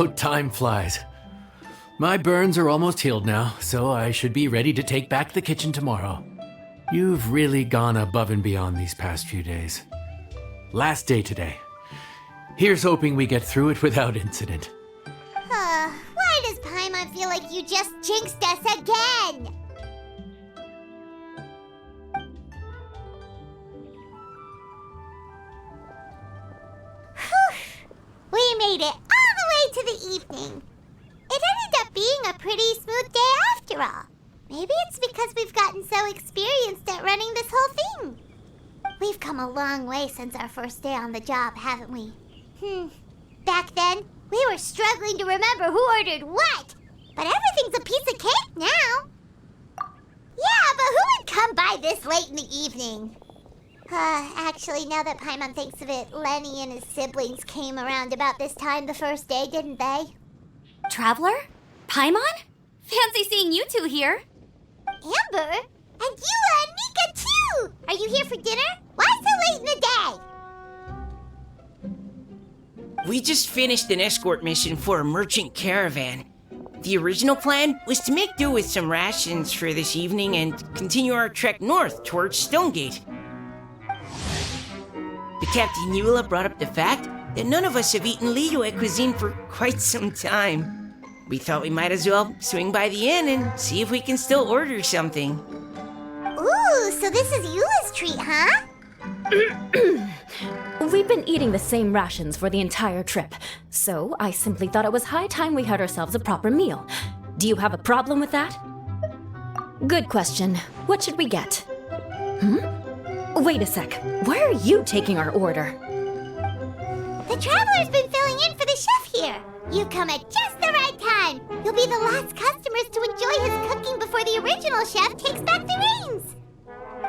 How time flies. My burns are almost healed now, so I should be ready to take back the kitchen tomorrow. You've really gone above and beyond these past few days. Last day today. Here's hoping we get through it without incident. Why does Paimon feel like you just jinxed us again? We made it all the way to the evening. It ended up being a pretty smooth day after all. Maybe it's because we've gotten so experienced at running this whole thing. We've come a long way since our first day on the job, haven't we? Back then, we were struggling to remember who ordered what. But everything's a piece of cake now. Yeah, but who would come by this late in the evening? Actually, now that Paimon thinks of it, Lenny and his siblings came around about this time the first day, didn't they? Traveler? Paimon? Fancy seeing you two here. Amber? And Eula and Mika too! Are you here for dinner? Why so late in the day? We just finished an escort mission for a merchant caravan. The original plan was to make do with some rations for this evening and continue our trek north towards Stonegate. But Captain Eula brought up the fact that none of us have eaten Liyue cuisine for quite some time. We thought we might as well swing by the inn and see if we can still order something. Ooh, so this is Eula's treat, huh? We've been eating the same rations for the entire trip, so I simply thought it was high time we had ourselves a proper meal. Do you have a problem with that? Good question. What should we get? Wait a sec. Why are you taking our order? The Traveler's been filling in for the chef here. You come at just the right time. You'll be the last customers to enjoy his cooking before the original chef takes back the reins.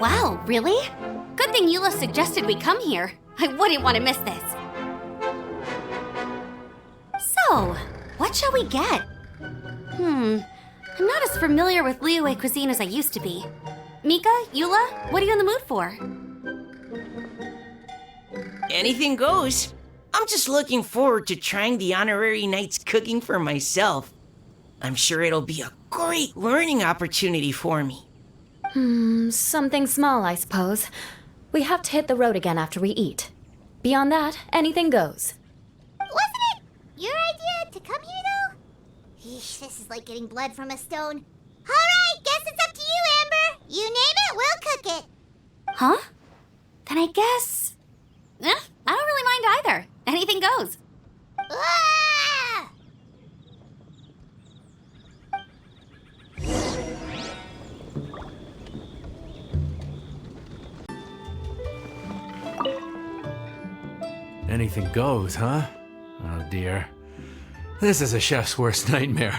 Wow, really? Good thing Eula suggested we come here. I wouldn't want to miss this. So, what shall we get? I'm not as familiar with Liyue cuisine as I used to be. Mika, Eula, what are you in the mood for? Anything goes. I'm just looking forward to trying the honorary knight's cooking for myself. I'm sure it'll be a great learning opportunity for me. Something small, I suppose. We have to hit the road again after we eat. Beyond that, anything goes. Wasn't it your idea to come here, though? Eesh, this is like getting blood from a stone. All right, guess it's up to you, Amber. You name it, we'll cook it. Huh? Then I guess... I don't really mind either. Anything goes. Ah! Anything goes, huh? Oh dear. This is a chef's worst nightmare.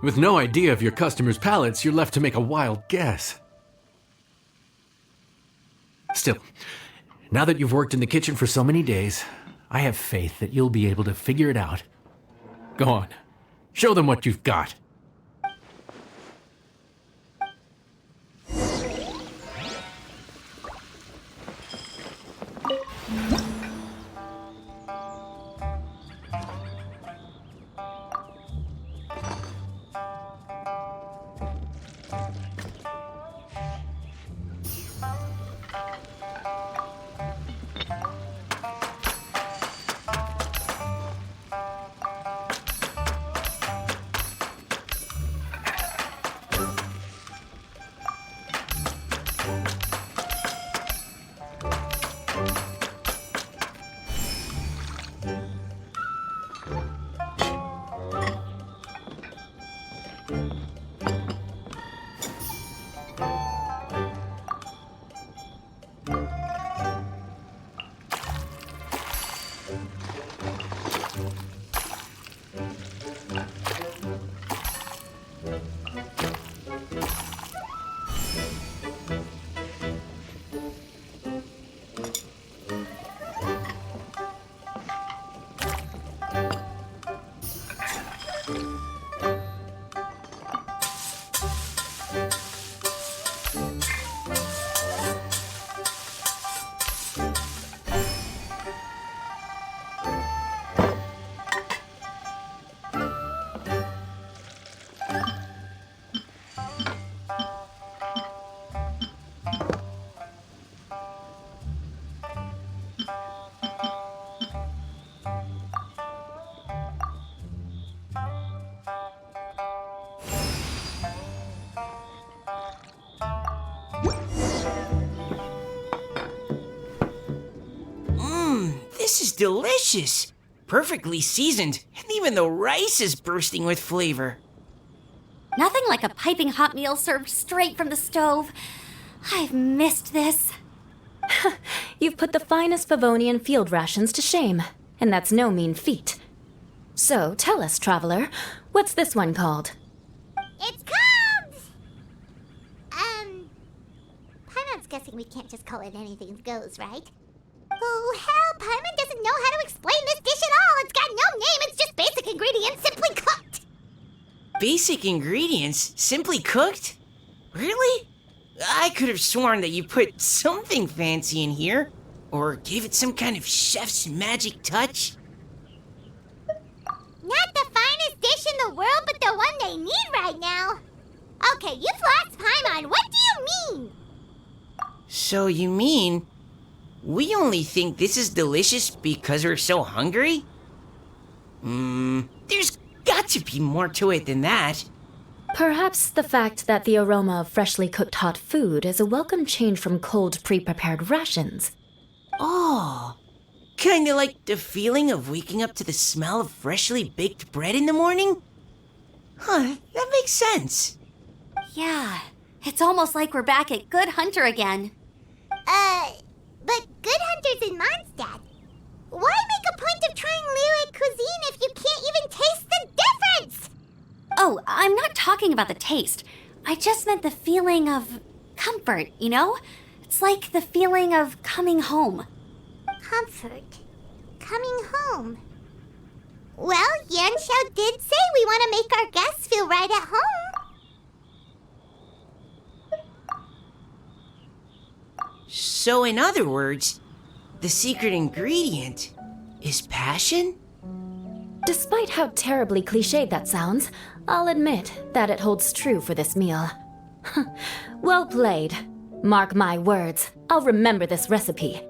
With no idea of your customers' palates, you're left to make a wild guess. Still, now that you've worked in the kitchen for so many days, I have faith that you'll be able to figure it out. Go on, show them what you've got. This is delicious. Perfectly seasoned, and even the rice is bursting with flavor. Nothing like a piping hot meal served straight from the stove. I've missed this. You've put the finest Favonian field rations to shame, and that's no mean feat. So tell us, traveler, what's this one called? It's called... Paimon's guessing we can't just call it anything goes, right? Oh, hell, Paimon doesn't know how to explain this dish at all. It's got no name, it's just basic ingredients simply cooked. Basic ingredients, simply cooked? Really? I could have sworn that you put something fancy in here, or gave it some kind of chef's magic touch. Not the finest dish in the world, but the one they need right now. Okay, you've lost Paimon. What do you mean? So you mean we only think this is delicious because we're so hungry? There's got to be more to it than that. Perhaps the fact that the aroma of freshly cooked hot food is a welcome change from cold, pre-prepared rations. Oh, kinda like the feeling of waking up to the smell of freshly baked bread in the morning? Huh, that makes sense. Yeah, it's almost like we're back at Good Hunter again. But Good Hunter's in Mondstadt. Why make a point of trying Liyue cuisine if you can't even taste the difference? Oh, I'm not talking about the taste. I just meant the feeling of comfort, you know? It's like the feeling of coming home. Comfort. Coming home. Well, Yanxiao did say we want to make our guests feel right at home. So in other words, the secret ingredient is passion? Despite how terribly cliched that sounds, I'll admit that it holds true for this meal. Well played. Mark my words, I'll remember this recipe.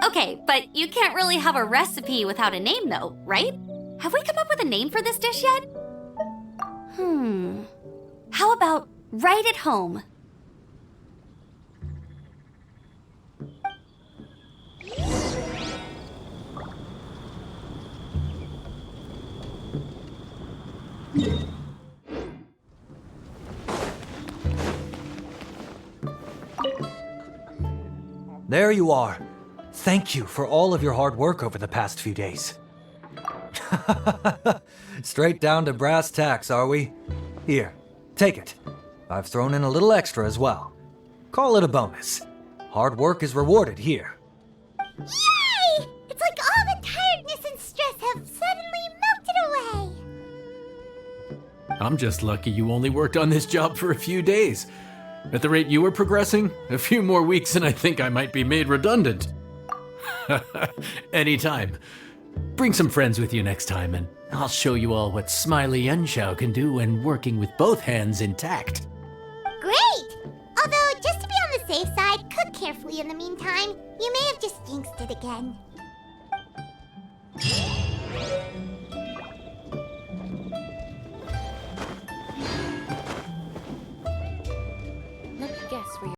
Okay, but you can't really have a recipe without a name, though, right? Have we come up with a name for this dish yet? How about Right at Home? There you are. Thank you for all of your hard work over the past few days. Straight down to brass tacks, are we? Here, take it. I've thrown in a little extra as well. Call it a bonus. Hard work is rewarded here. Yay! It's like all the tiredness and stress have suddenly melted away. I'm just lucky you only worked on this job for a few days. At the rate you were progressing, a few more weeks and I think I might be made redundant. Anytime. Bring some friends with you next time and I'll show you all what Smiley Yanxiao can do when working with both hands intact. Great! Although, just to be on the safe side, cook carefully in the meantime. You may have just jinxed it again.